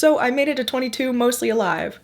So I made it to 22 mostly alive.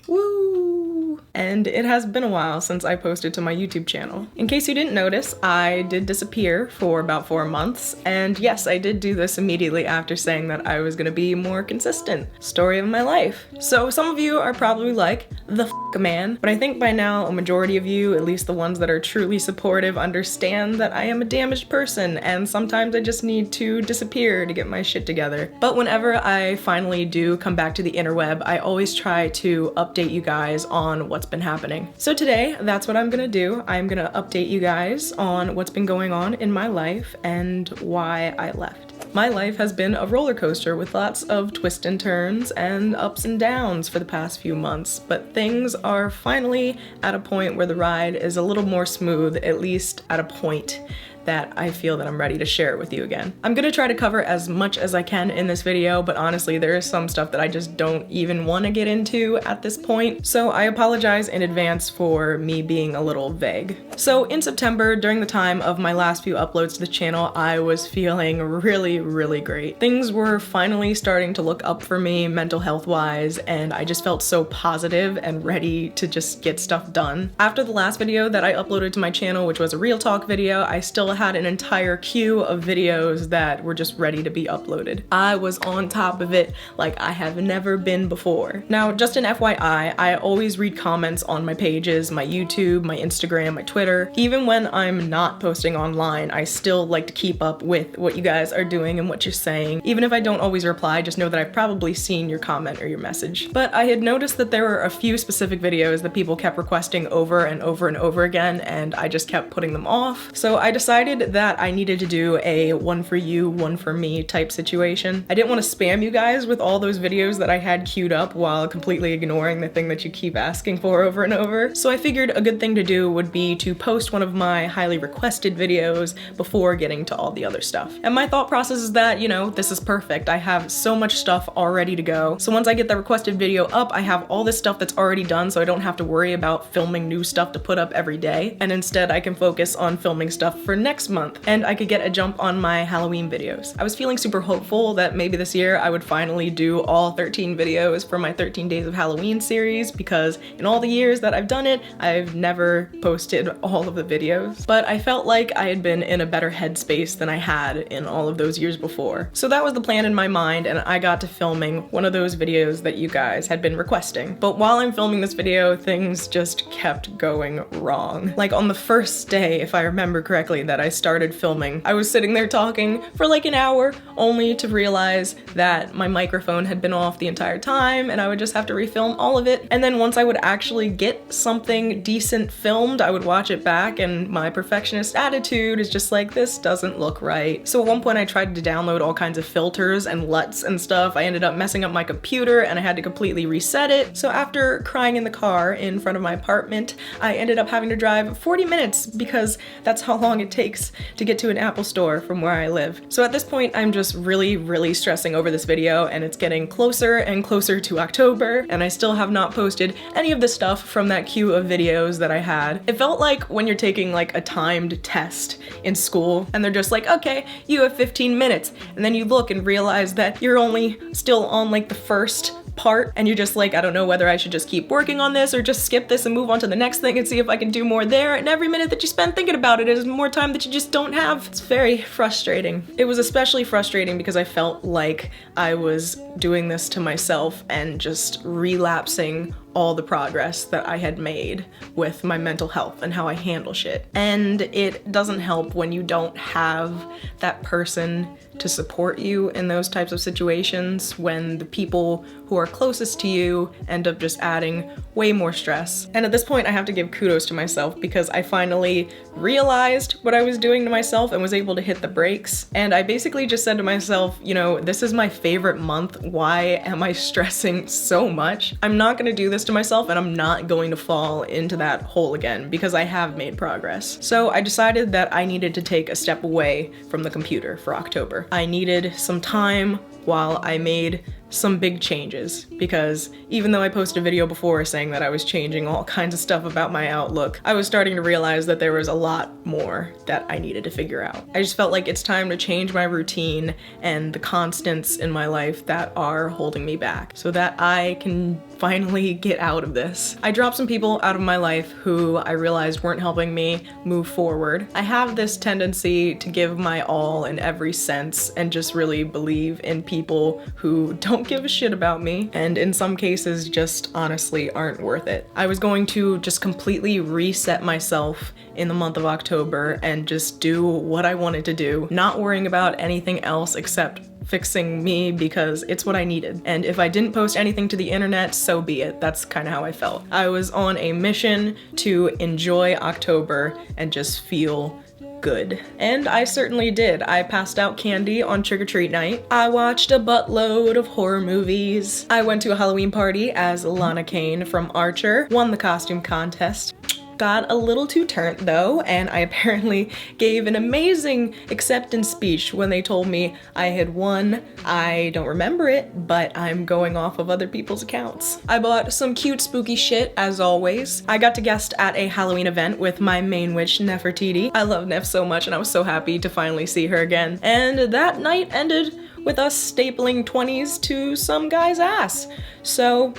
Woo! And it has been a while since I posted to my YouTube channel. In case you didn't notice, I did disappear for about 4 months, and yes, I did do this immediately after saying that I was gonna be more consistent. Story of my life. So some of you are probably like, the f*** man, but I think by now a majority of you, at least the ones that are truly supportive, understand that I am a damaged person, and sometimes I just need to disappear to get my shit together. But whenever I finally do come back to the interweb, I always try to update you guys on what's been happening. So today, that's what I'm gonna do. I'm gonna update you guys on what's been going on in my life and why I left. My life has been a roller coaster with lots of twists and turns and ups and downs for the past few months, but things are finally at a point where the ride is a little more smooth, at least at a point that I feel that I'm ready to share it with you again. I'm gonna try to cover as much as I can in this video, but honestly, there is some stuff that I just don't even want to get into at this point, so I apologize in advance for me being a little vague. So in September, during the time of my last few uploads to the channel, I was feeling really great. Things were finally starting to look up for me mental health wise, and I just felt so positive and ready to just get stuff done. After the last video that I uploaded to my channel, which was a real talk video, I still had an entire queue of videos that were just ready to be uploaded. I was on top of it like I have never been before. Now, just an FYI, I always read comments on my pages, my YouTube, my Instagram, my Twitter. Even when I'm not posting online, I still like to keep up with what you guys are doing and what you're saying. Even if I don't always reply, just know that I've probably seen your comment or your message. But I had noticed that there were a few specific videos that people kept requesting over and over again, and I just kept putting them off. So I decided that I needed to do a one for you, one for me type situation. I didn't want to spam you guys with all those videos that I had queued up while completely ignoring the thing that you keep asking for over and over. So I figured a good thing to do would be to post one of my highly requested videos before getting to all the other stuff. And my thought process is that, you know, this is perfect. I have so much stuff all ready to go. So once I get the requested video up, I have all this stuff that's already done, so I don't have to worry about filming new stuff to put up every day. And instead I can focus on filming stuff for next month, and I could get a jump on my Halloween videos. I was feeling super hopeful that maybe this year I would finally do all 13 videos for my 13 Days of Halloween series, because in all the years that I've done it, I've never posted all of the videos. But I felt like I had been in a better headspace than I had in all of those years before. So that was the plan in my mind, and I got to filming one of those videos that you guys had been requesting. But while I'm filming this video, things just kept going wrong. Like on the first day, if I remember correctly, that I started filming, I was sitting there talking for like an hour, only to realize that my microphone had been off the entire time and I would just have to refilm all of it. And then once I would actually get something decent filmed, I would watch it back and my perfectionist attitude is just like, this doesn't look right. So at one point I tried to download all kinds of filters and LUTs and stuff. I ended up messing up my computer and I had to completely reset it. So after crying in the car in front of my apartment, I ended up having to drive 40 minutes because that's how long it takes to get to an Apple store from where I live. So at this point, I'm just really stressing over this video, and it's getting closer and closer to October, and I still have not posted any of the stuff from that queue of videos that I had. It felt like when you're taking like a timed test in school, and they're just like, okay, you have 15 minutes, and then you look and realize that you're only still on like the first part, and you're just like, I don't know whether I should just keep working on this or just skip this and move on to the next thing and see if I can do more there, and every minute that you spend thinking about it is more time that you just don't have. It's very frustrating. It was especially frustrating because I felt like I was doing this to myself and just relapsing all the progress that I had made with my mental health and how I handle shit. And it doesn't help when you don't have that person to support you in those types of situations, when the people who are closest to you end up just adding way more stress. And at this point, I have to give kudos to myself because I finally realized what I was doing to myself and was able to hit the brakes. And I basically just said to myself, you know, this is my favorite month. Why am I stressing so much? I'm not gonna do this to myself, and I'm not going to fall into that hole again because I have made progress. So I decided that I needed to take a step away from the computer for October. I needed some time while I made some big changes, because even though I posted a video before saying that I was changing all kinds of stuff about my outlook, I was starting to realize that there was a lot more that I needed to figure out. I just felt like it's time to change my routine and the constants in my life that are holding me back so that I can finally get out of this. I dropped some people out of my life who I realized weren't helping me move forward. I have this tendency to give my all in every sense and just really believe in people who don't give a shit about me, and in some cases just honestly aren't worth it. I was going to just completely reset myself in the month of October and just do what I wanted to do, not worrying about anything else except fixing me, because it's what I needed. And if I didn't post anything to the internet, so be it. That's kind of how I felt. I was on a mission to enjoy October and just feel good. And I certainly did. I passed out candy on trick-or-treat night. I watched a buttload of horror movies. I went to a Halloween party as Lana Kane from Archer, won the costume contest. Got a little too turnt though, and I apparently gave an amazing acceptance speech when they told me I had won. I don't remember it, but I'm going off of other people's accounts. I bought some cute spooky shit as always. I got to guest at a Halloween event with my main witch, Nefertiti. I love Nef so much and I was so happy to finally see her again. And that night ended with us stapling 20s to some guy's ass. So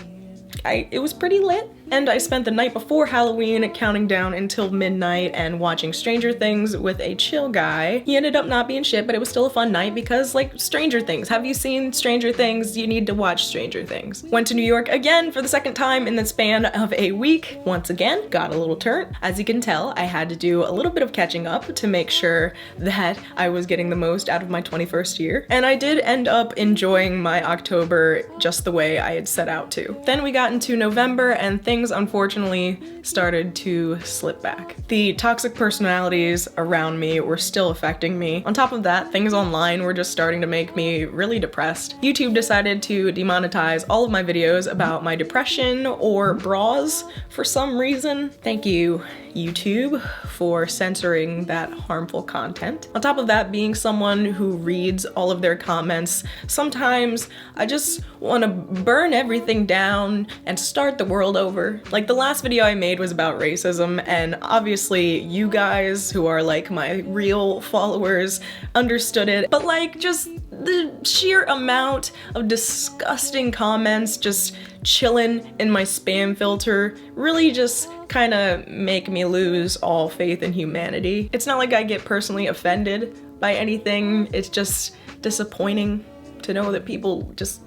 it was pretty lit. And I spent the night before Halloween counting down until midnight and watching Stranger Things with a chill guy. He ended up not being shit, but it was still a fun night because, like, Stranger Things. Have you seen Stranger Things? You need to watch Stranger Things. Went to New York again for the second time in the span of a week. Once again, got a little turnt. As you can tell, I had to do a little bit of catching up to make sure that I was getting the most out of my 21st year. And I did end up enjoying my October just the way I had set out to. Then we got into November and things unfortunately started to slip back. The toxic personalities around me were still affecting me. On top of that, things online were just starting to make me really depressed. YouTube decided to demonetize all of my videos about my depression or bras for some reason. Thank you, YouTube, for censoring that harmful content. On top of that, being someone who reads all of their comments, sometimes I just want to burn everything down and start the world over. Like, the last video I made was about racism, and obviously you guys who are like my real followers understood it, but like just the sheer amount of disgusting comments just chilling in my spam filter really just kind of make me lose all faith in humanity. It's not like I get personally offended by anything, it's just disappointing to know that people just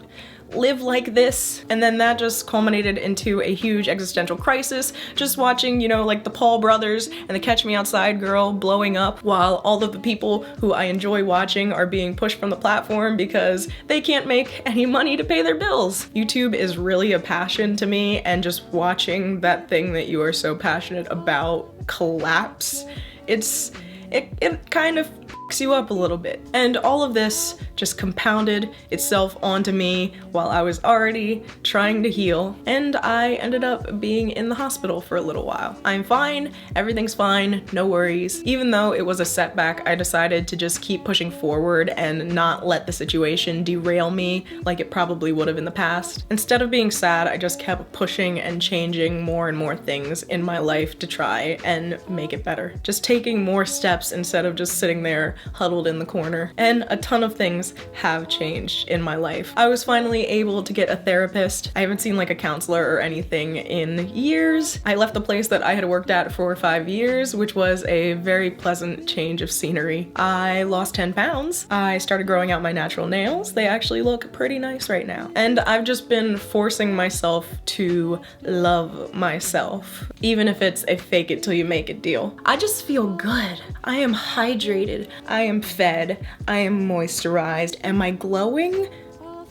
live like this. And then that just culminated into a huge existential crisis, just watching, you know, like the Paul brothers and the Catch Me Outside girl blowing up while all of the people who I enjoy watching are being pushed from the platform because they can't make any money to pay their bills. YouTube is really a passion to me, and just watching that thing that you are so passionate about collapse, it kind of fucks you up a little bit. And all of this just compounded itself onto me while I was already trying to heal, and I ended up being in the hospital for a little while. I'm fine, everything's fine, no worries. Even though it was a setback, I decided to just keep pushing forward and not let the situation derail me like it probably would have in the past. Instead of being sad, I just kept pushing and changing more and more things in my life to try and make it better. Just taking more steps instead of just sitting there huddled in the corner. And a ton of things have changed in my life. I was finally able to get a therapist. I haven't seen like a counselor or anything in years. I left the place that I had worked at for 5 years, which was a very pleasant change of scenery. I lost 10 pounds. I started growing out my natural nails. They actually look pretty nice right now. And I've just been forcing myself to love myself, even if it's a fake it till you make it deal. I just feel good. I am hydrated. I am fed. I am moisturized. Am I glowing?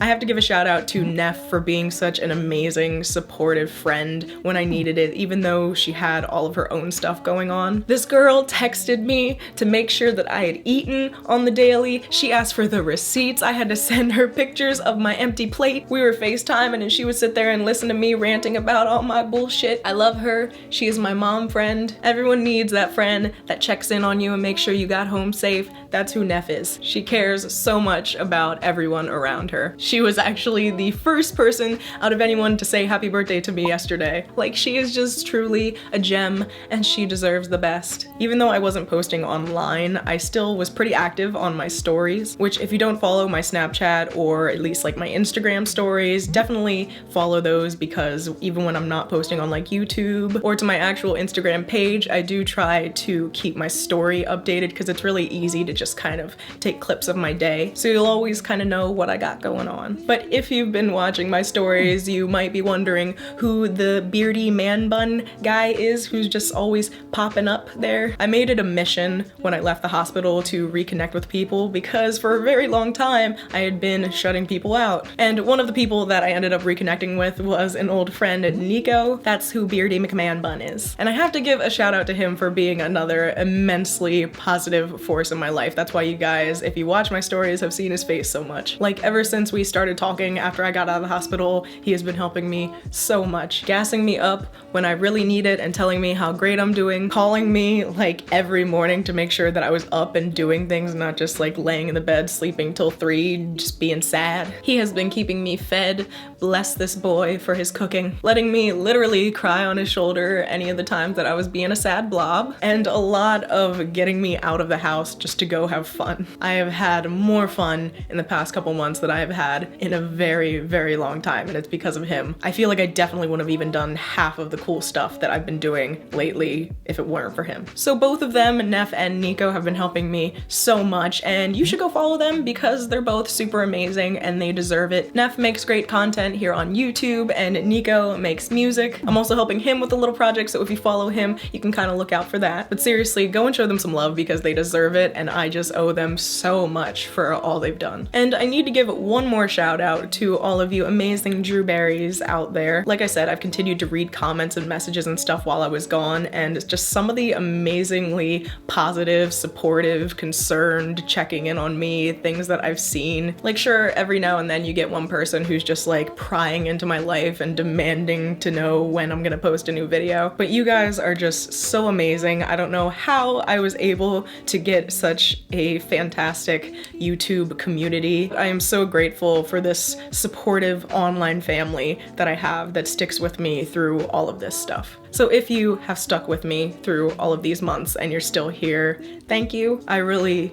I have to give a shout out to Nef for being such an amazing, supportive friend when I needed it, even though she had all of her own stuff going on. This girl texted me to make sure that I had eaten on the daily. She asked for the receipts. I had to send her pictures of my empty plate. We were FaceTiming and she would sit there and listen to me ranting about all my bullshit. I love her. She is my mom friend. Everyone needs that friend that checks in on you and makes sure you got home safe. That's who Nef is. She cares so much about everyone around her. She was actually the first person out of anyone to say happy birthday to me yesterday. Like, she is just truly a gem and she deserves the best. Even though I wasn't posting online, I still was pretty active on my stories, which if you don't follow my Snapchat or at least like my Instagram stories, definitely follow those, because even when I'm not posting on like YouTube or to my actual Instagram page, I do try to keep my story updated because it's really easy to just kind of take clips of my day. So you'll always kind of know what I got going on. But if you've been watching my stories, you might be wondering who the beardy man bun guy is who's just always popping up there. I made it a mission when I left the hospital to reconnect with people, because for a very long time I had been shutting people out. And one of the people that I ended up reconnecting with was an old friend, Nico. That's who Beardy McMahon Bun is. And I have to give a shout out to him for being another immensely positive force in my life. That's why you guys, if you watch my stories, have seen his face so much. Like, ever since we started talking after I got out of the hospital, he has been helping me so much, gassing me up when I really need it and telling me how great I'm doing, calling me like every morning to make sure that I was up and doing things, not just like laying in the bed sleeping till 3, just being sad. He has been keeping me fed, bless this boy for his cooking, letting me literally cry on his shoulder any of the times that I was being a sad blob, and a lot of getting me out of the house just to go have fun. I have had more fun in the past couple months than I have had in a very, very long time, and it's because of him. I feel like I definitely wouldn't have even done half of the cool stuff that I've been doing lately if it weren't for him. So both of them, Nef and Nico, have been helping me so much, and you should go follow them because they're both super amazing and they deserve it. Nef makes great content here on YouTube and Nico makes music. I'm also helping him with a little project, so if you follow him, you can kind of look out for that. But seriously, go and show them some love because they deserve it, and I just owe them so much for all they've done. And I need to give one more shout out to all of you amazing Drewberries out there. Like I said, I've continued to read comments and messages and stuff while I was gone, and just some of the amazingly positive, supportive, concerned, checking in on me, things that I've seen. Like, sure, every now and then you get one person who's just like prying into my life and demanding to know when I'm gonna post a new video, but you guys are just so amazing. I don't know how I was able to get such a fantastic YouTube community. I am so grateful for this supportive online family that I have that sticks with me through all of this stuff. So if you have stuck with me through all of these months and you're still here, thank you. I really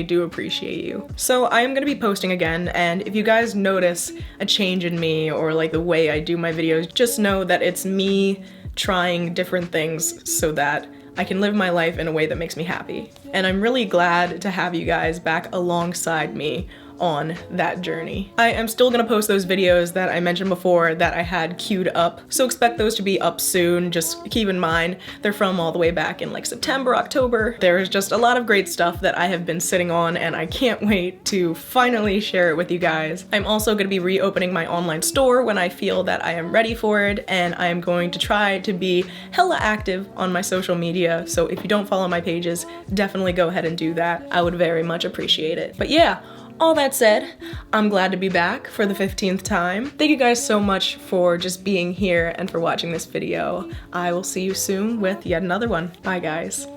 do appreciate you. So I am gonna be posting again, and if you guys notice a change in me or like the way I do my videos, just know that it's me trying different things so that I can live my life in a way that makes me happy. And I'm really glad to have you guys back alongside me on that journey. I am still gonna post those videos that I mentioned before that I had queued up, so expect those to be up soon. Just keep in mind they're from all the way back in like September, October. There's just a lot of great stuff that I have been sitting on, and I can't wait to finally share it with you guys. I'm also gonna be reopening my online store when I feel that I am ready for it, and I am going to try to be hella active on my social media, so if you don't follow my pages, definitely go ahead and do that. I would very much appreciate it. But yeah, all that said, I'm glad to be back for the 15th time. Thank you guys so much for just being here and for watching this video. I will see you soon with yet another one. Bye guys.